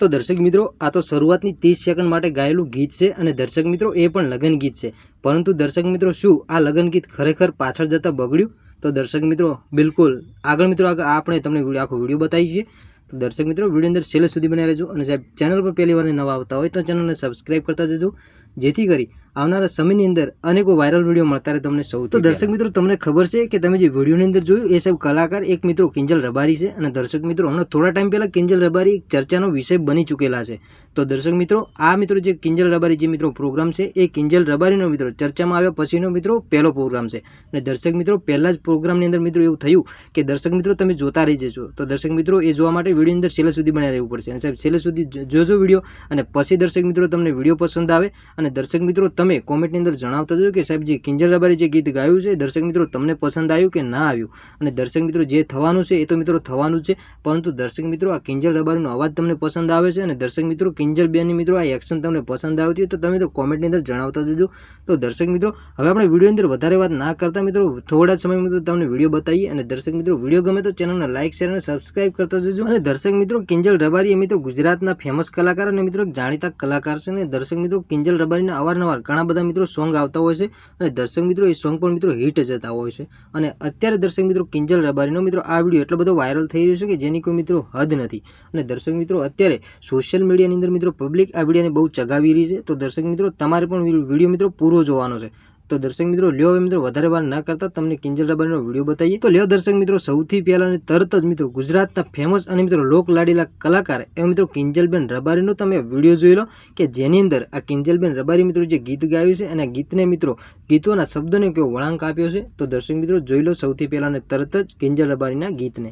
તો દર્શક મિત્રો આ તો શરૂઆતની 30 સેકન્ડ માટે ગાયેલું ગીત છે અને દર્શક મિત્રો એ પણ લગન ગીત છે, પરંતુ દર્શક મિત્રો શું આ લગન ગીત ખરેખર પાછળ જતા બગડ્યું? તો દર્શક મિત્રો બિલકુલ આગળ મિત્રો આપણે તમને આખો વિડીયો બતાવીએ છીએ। તો દર્શક મિત્રો વિડીયો અંદર છેલ્લે સુધી બનાવી રહેજો અને સાહેબ ચેનલ પર પહેલી વાર નવા આવતા હોય તો ચેનલને સબસ્ક્રાઇબ કરતા જજો, જેથી કરી આવનારા સમયની અંદર અનેકો વાયરલ વિડીયો મળતા રહે તમને સૌ। તો દર્શક મિત્રો તમને ખબર છે કે તમે જે વિડીયોની અંદર જોયું એ સાહેબ કલાકાર એક મિત્રો કિંજલ રબારી છે અને દર્શક મિત્રો હમણાં થોડા ટાઈમ પહેલા કિંજલ રબારી એક ચર્ચાનો વિષય બની ચૂકેલા છે। તો દર્શક મિત્રો આ મિત્રો જે કિંજલ રબારી જે મિત્રો પ્રોગ્રામ છે એ કિંજલ રબારીનો મિત્રો ચર્ચામાં આવ્યા પછીનો મિત્રો પહેલો પ્રોગ્રામ છે અને દર્શક મિત્રો પહેલા જ પ્રોગ્રામની અંદર મિત્રો એવું થયું કે દર્શક મિત્રો તમે જોતા રહી જશો। તો દર્શક મિત્રો એ જોવા માટે વિડીયો અંદર છેલ્લે સુધી બનાવી રહેવું પડશે અને સાહેબ છેલ્લે સુધી જોજો વિડીયો અને પછી દર્શક મિત્રો તમને વિડીયો પસંદ આવે અને દર્શક મિત્રો તમે કોમેન્ટની અંદર જણાવતા જજો કે સાહેબ જે કિંજલ રબારી જે ગીત ગાયું છે દર્શક મિત્રો તમને પસંદ આવ્યું કે ના આવ્યું। અને દર્શક મિત્રો જે થવાનું છે એ તો મિત્રો થવાનું છે, પરંતુ દર્શક મિત્રો આ કિંજલ રબારીનો અવાજ તમને પસંદ આવે છે અને દર્શક મિત્રો કિંજલ બેનની મિત્રો આ એક્શન તમને પસંદ આવતી હોય તો તમે તો કોમેન્ટની અંદર જણાવતા જજો। તો દર્શક મિત્રો હવે આપણે વિડીયો અંદર વધારે વાત ના કરતા મિત્રો થોડા સમય મિત્રો તમને વિડીયો બતાવીએ અને દર્શક મિત્રો વિડીયો ગમે તો ચેનલને લાઇક શેર અને સબસ્ક્રાઇબ કરતા જજો। અને દર્શક મિત્રો કિંજલ રબારી એ મિત્રો ગુજરાતના ફેમસ કલાકાર અને મિત્રો જાણીતા કલાકાર છે અને દર્શક મિત્રો કિંજલ રબારીના અવારનવાર ઘણા બધા મિત્રો સોંગ આવતા હોય છે અને દર્શક મિત્રો એ સોંગ પણ મિત્રો હિટ જતા હોય છે અને અત્યારે દર્શક મિત્રો કિંજલ રબારીનો મિત્રો આ વિડીયો એટલો બધો વાયરલ થઈ રહ્યો છે કે જેની કોઈ મિત્રો હદ નથી અને દર્શક મિત્રો અત્યારે સોશિયલ મીડિયાની અંદર મિત્રો પબ્લિક આ વિડીયોને બહુ ચગાવી રહી છે। તો દર્શક મિત્રો તમારે પણ વિડીયો મિત્રો પૂરો જોવાનો છે। તો દર્શક મિત્રો લ્યો હવે મિત્રો વધારે વાર ના કરતા તમને કિંજલ રબારીનો વિડીયો બતાવીએ। તો લ્યો દર્શક મિત્રો સૌથી પહેલા અને તરત જ મિત્રો ગુજરાતના ફેમસ અને મિત્રો લોક લાડીલા કલાકાર એ મિત્રો કિંજલબેન રબારીનો તમે વિડીયો જોઈ લો કે જેની અંદર આ કિંજલબેન રબારી મિત્રો જે ગીત ગાયું છે અને ગીતને મિત્રો ગીતોના શબ્દોને કેવો વળાંક આપ્યો છે। તો દર્શક મિત્રો જોઈ લો સૌથી પહેલા અને તરત જ કિંજલ રબારીના ગીતને।